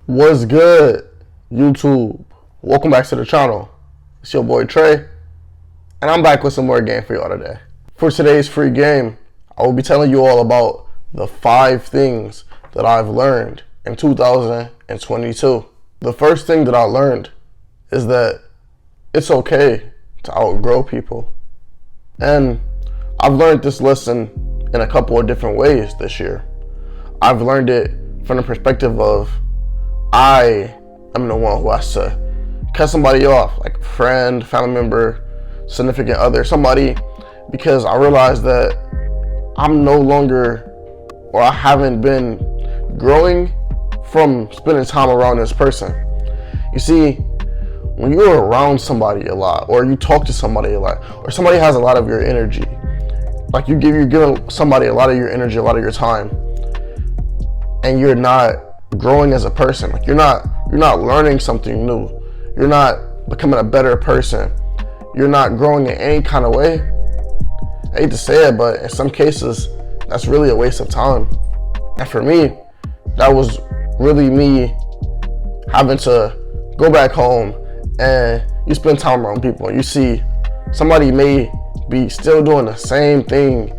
What's good, YouTube? Welcome back to the channel. It's your boy Trey, and I'm back with some more game for y'all today. For today's free game, I will be telling you all about the 5 things that I've learned in 2022. The first thing that I learned is that it's okay to outgrow people. And I've learned this lesson in a couple of different ways this year. I've learned it from the perspective of I am the one who has to cut somebody off, like a friend, family member, significant other, somebody, because I realized that I'm no longer, or I haven't been growing from spending time around this person. You see, when you're around somebody a lot, or you talk to somebody a lot, or somebody has a lot of your energy, like you're giving somebody a lot of your energy, a lot of your time, and you're not growing as a person, like you're not learning something new, you're not becoming a better person, you're not growing in any kind of way. I hate to say it, but in some cases that's really a waste of time. And for me, that was really me having to go back home, and you spend time around people and you see somebody may be still doing the same thing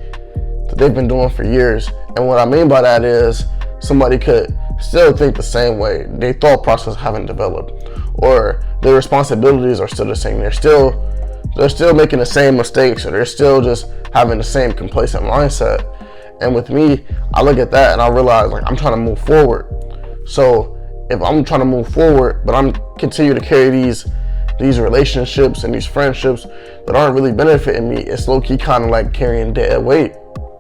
that they've been doing for years. And what I mean by that is somebody could still think the same way. Their thought process haven't developed, or their responsibilities are still the same. They're still making the same mistakes, or they're still just having the same complacent mindset. And with me, I look at that and I realize, like, I'm trying to move forward. So if I'm trying to move forward, but I'm continue to carry these relationships and these friendships that aren't really benefiting me, it's low-key kind of like carrying dead weight.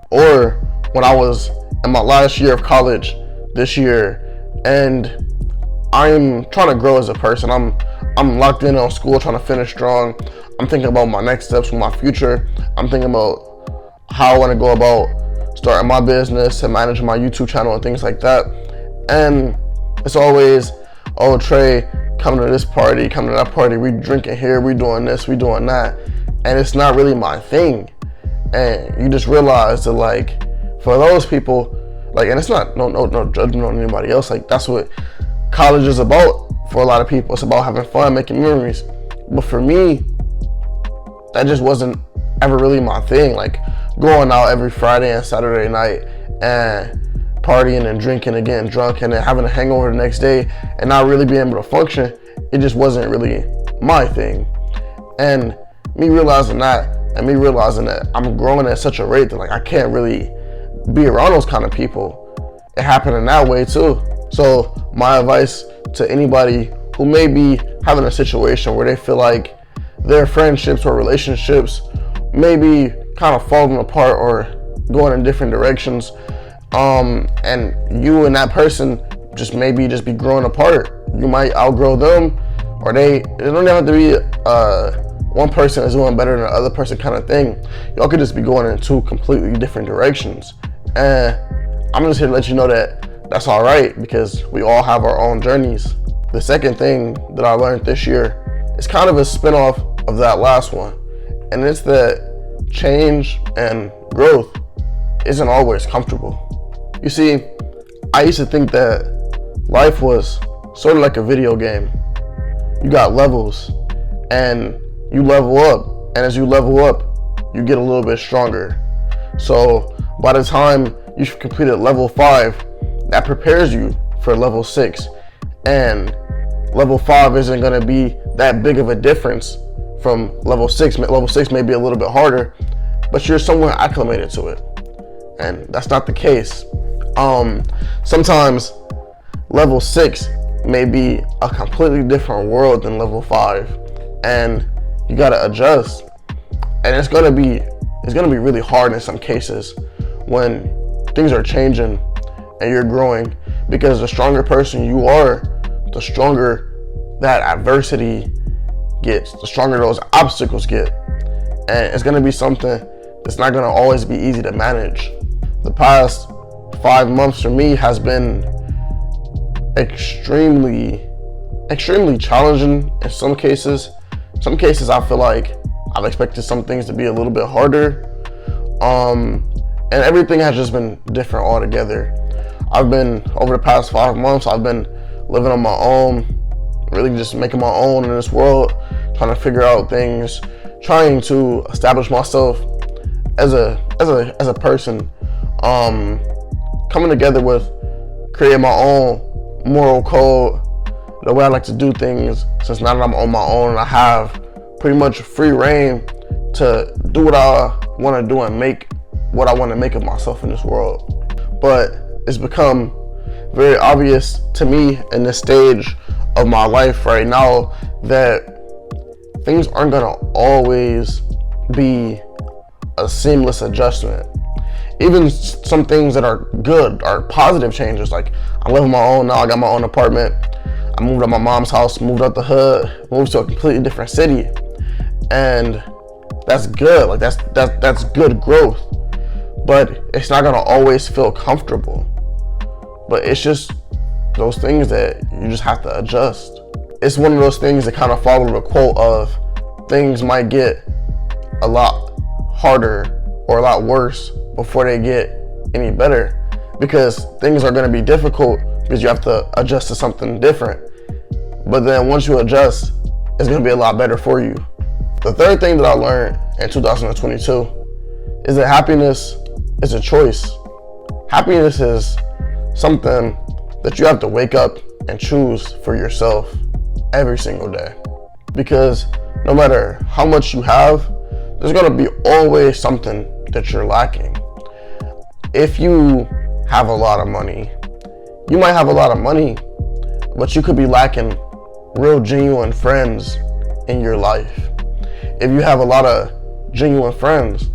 Or when I was in my last year of college this year, and I'm trying to grow as a person. I'm locked in on school, trying to finish strong. I'm thinking about my next steps for my future. I'm thinking about how I want to go about starting my business and managing my YouTube channel and things like that. And it's always, oh, Trey, come to this party, come to that party, we drinking here, we doing this, we doing that. And it's not really my thing. And you just realize that, like, for those people, like, and it's not no judgment on anybody else. Like, that's what college is about for a lot of people. It's about having fun, making memories. But for me, that just wasn't ever really my thing. Like, going out every Friday and Saturday night and partying and drinking and getting drunk and then having a hangover the next day and not really being able to function, it just wasn't really my thing. And me realizing that, and me realizing that I'm growing at such a rate that, like, I can't really be around those kind of people. It happened in that way too. So my advice to anybody who may be having a situation where they feel like their friendships or relationships may be kind of falling apart or going in different directions, and you and that person just maybe just be growing apart. You might outgrow them, or it don't have to be one person is doing better than the other person kind of thing. Y'all could just be going in 2 completely different directions. And I'm just here to let you know that that's all right, because we all have our own journeys. The second thing that I learned this year is kind of a spinoff of that last one. And it's that change and growth isn't always comfortable. You see, I used to think that life was sort of like a video game. You got levels and you level up. And as you level up, you get a little bit stronger. So by the time you've completed level 5, that prepares you for level 6. And level 5 isn't going to be that big of a difference from level 6. Level 6 may be a little bit harder, but you're somewhat acclimated to it. And that's not the case. Sometimes level 6 may be a completely different world than level 5. And you got to adjust. And it's going to be really hard in some cases when things are changing and you're growing, because the stronger person you are, the stronger that adversity gets, the stronger those obstacles get. And it's going to be something that's not going to always be easy to manage. The past 5 months for me has been extremely challenging in some cases. Some cases I feel like I've expected some things to be a little bit harder. And everything has just been different altogether. Over the past 5 months, I've been living on my own, really just making my own in this world, trying to figure out things, trying to establish myself as a person, coming together with creating my own moral code, the way I like to do things, since now that I'm on my own and I have pretty much free reign to do what I want to do and make what I want to make of myself in this world. But it's become very obvious to me in this stage of my life right now that things aren't gonna always be a seamless adjustment. Even some things that are good are positive changes. Like, I live on my own now, I got my own apartment. I moved out my mom's house, moved out the hood, moved to a completely different city. And that's good, like that's good growth. But it's not gonna always feel comfortable. But it's just those things that you just have to adjust. It's one of those things that kind of follow the quote of things might get a lot harder or a lot worse before they get any better, because things are going to be difficult because you have to adjust to something different. But then once you adjust, it's going to be a lot better for you. The third thing that I learned in 2022 is that happiness is a choice. Happiness is something that you have to wake up and choose for yourself every single day. Because no matter how much you have, there's gonna be always something that you're lacking. If you have a lot of money, you might have a lot of money, but you could be lacking real genuine friends in your life. If you have a lot of genuine friends,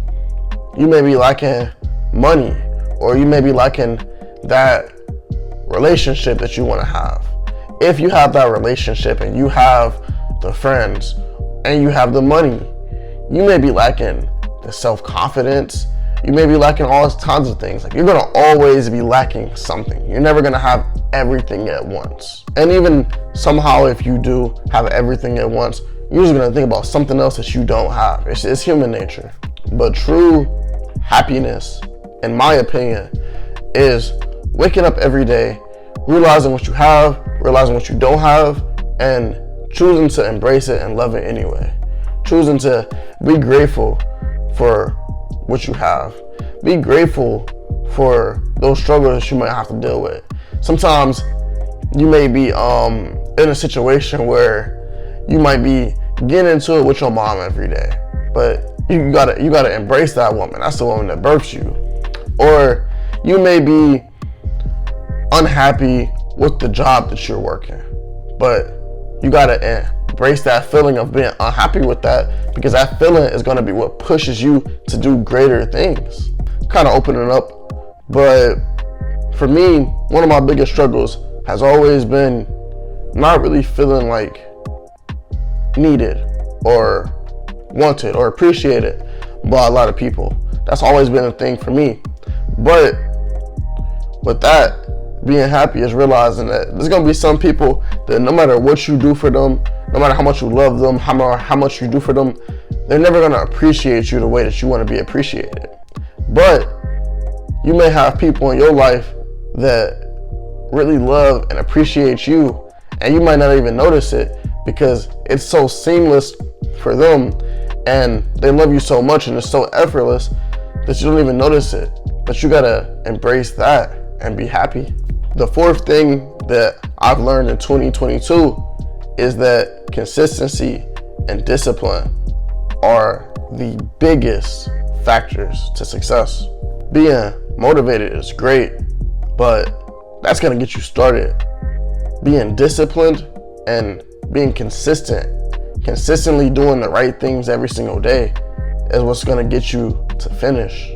you may be lacking money, or you may be lacking that relationship that you want to have. If you have that relationship and you have the friends and you have the money, you may be lacking the self-confidence. You may be lacking all kinds of things. Like, you're gonna always be lacking something. You're never gonna have everything at once. And even somehow, if you do have everything at once, you're just gonna think about something else that you don't have. It's human nature. But true happiness, in my opinion, is waking up every day, realizing what you have, realizing what you don't have, and choosing to embrace it and love it anyway. Choosing to be grateful for what you have. Be grateful for those struggles that you might have to deal with. Sometimes you may be in a situation where you might be getting into it with your mom every day, but you gotta embrace that woman. That's the woman that births you. Or you may be unhappy with the job that you're working, but you gotta embrace that feeling of being unhappy with that, because that feeling is gonna be what pushes you to do greater things. Kind of opening up, but for me, one of my biggest struggles has always been not really feeling like needed or wanted or appreciated by a lot of people. That's always been a thing for me. But with that, being happy is realizing that there's gonna be some people that no matter what you do for them, no matter how much you love them, how much you do for them, they're never gonna appreciate you the way that you want to be appreciated. But you may have people in your life that really love and appreciate you, and you might not even notice it because it's so seamless for them, and they love you so much and it's so effortless that you don't even notice it. But you gotta embrace that and be happy. The fourth thing that I've learned in 2022 is that consistency and discipline are the biggest factors to success. Being motivated is great, but that's gonna get you started. Being disciplined and being consistently doing the right things every single day is what's gonna get you to finish.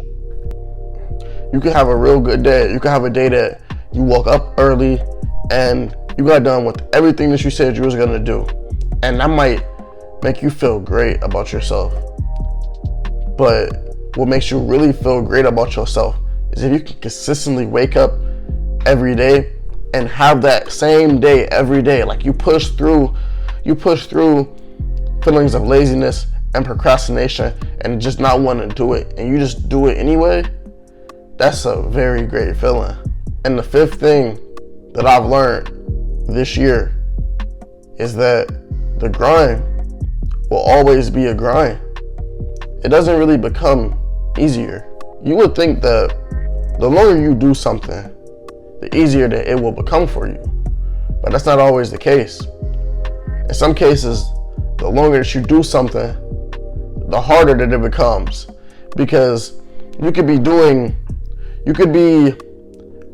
You can have a real good day. You can have a day that you woke up early and you got done with everything that you said you was gonna do. And that might make you feel great about yourself. But what makes you really feel great about yourself is if you can consistently wake up every day and have that same day every day. Like, you push through feelings of laziness and procrastination and just not wanting to do it, and you just do it anyway. That's a very great feeling. And the fifth thing that I've learned this year is that the grind will always be a grind. It doesn't really become easier. You would think that the longer you do something, the easier that it will become for you. But that's not always the case. In some cases, the longer that you do something, the harder that it becomes. Because you could be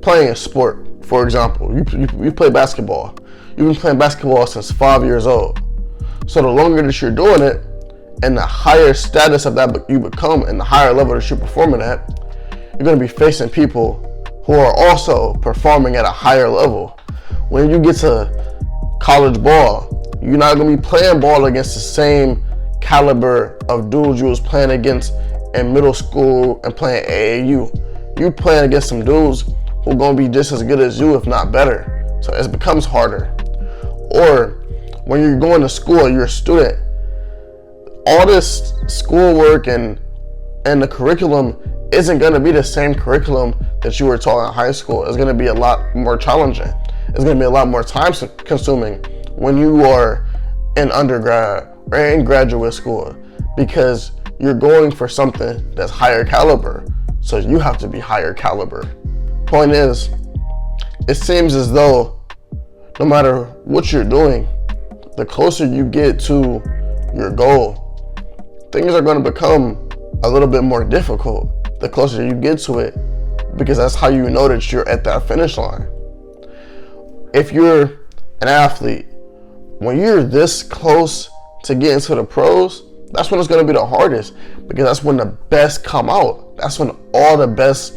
playing a sport, for example. You play basketball. You've been playing basketball since 5 years old. So the longer that you're doing it, and the higher status of that you become, and the higher level that you're performing at, you're going to be facing people who are also performing at a higher level. When you get to college ball, you're not going to be playing ball against the same caliber of dudes you was playing against in middle school and playing AAU. You're playing against some dudes who are going to be just as good as you, if not better. So it becomes harder. Or when you're going to school, you're a student, all this schoolwork and the curriculum isn't going to be the same curriculum that you were taught in high school. It's going to be a lot more challenging. It's going to be a lot more time consuming when you are in undergrad or in graduate school, because you're going for something that's higher caliber. So you have to be higher caliber. Point is, it seems as though no matter what you're doing, the closer you get to your goal, things are going to become a little bit more difficult the closer you get to it, because that's how you know that you're at that finish line. If you're an athlete, when you're this close to getting to the pros, that's when it's going to be the hardest, because that's when the best come out. That's when all the best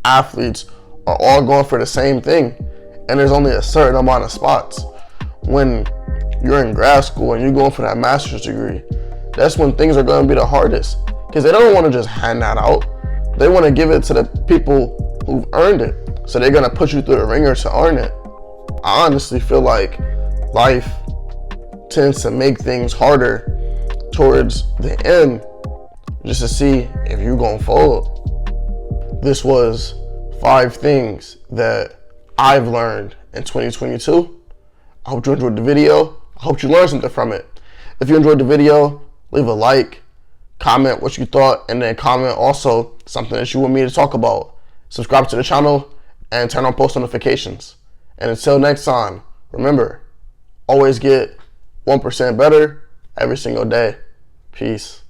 athletes are all going for the same thing, and there's only a certain amount of spots. When you're in grad school and you're going for that master's degree, that's when things are going to be the hardest, because they don't want to just hand that out. They want to give it to the people who've earned it. So they're going to put you through the ringer to earn it. I honestly feel like life tends to make things harder towards the end, just to see if you're going to fold. This was 5 things that I've learned in 2022. I hope you enjoyed the video. I hope you learned something from it. If you enjoyed the video, leave a like, comment what you thought, and then comment also something that you want me to talk about. Subscribe to the channel and turn on post notifications. And until next time, remember, always get 1% better every single day. Peace.